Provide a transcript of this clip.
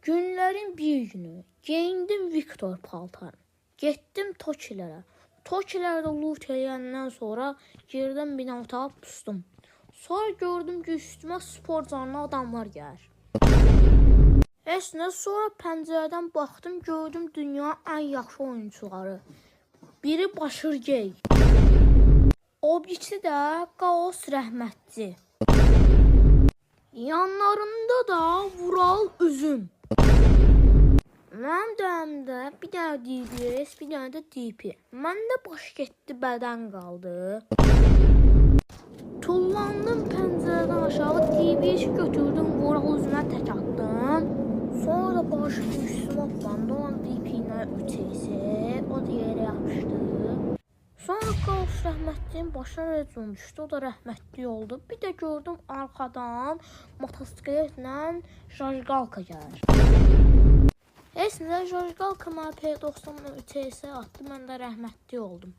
Günlərin bir günü geyindim Viktor paltarı. Getdim Tokilərə. Tokilərdə loot eləyəndən sonra girdim bir otağa pustum. Sonra gördüm ki üstümə spor zalına adamlar gəlir. Əslində sonra pəncərədən baxdım, gördüm dünyanın ən yaxşı oyunçuları. Biri Başırgey. O birisi də Qaos Rəhmətli. Yanlarında da Vural Üzüm. Mənim dəmdə bir dənə DBS, bir dənə də DP. Məndə baş getdi, bədən qaldı. Tullandım pəncərədən aşağı, DBS götürdüm, Vural Üzümə tək atdım. Sonra da başım üstümə atlandı, olan DP ilə ütəyisi, o da yerə yapışdı. Sonra Qaos Rəhmətliyin başına rəcum düşdü, o da rəhmətli oldu. Bir də gördüm arxadan motosikletlə Jajqalka gəlir. Əslində Jajqalka mənə P90 ütəyisi atdı, mən də rəhmətli oldum.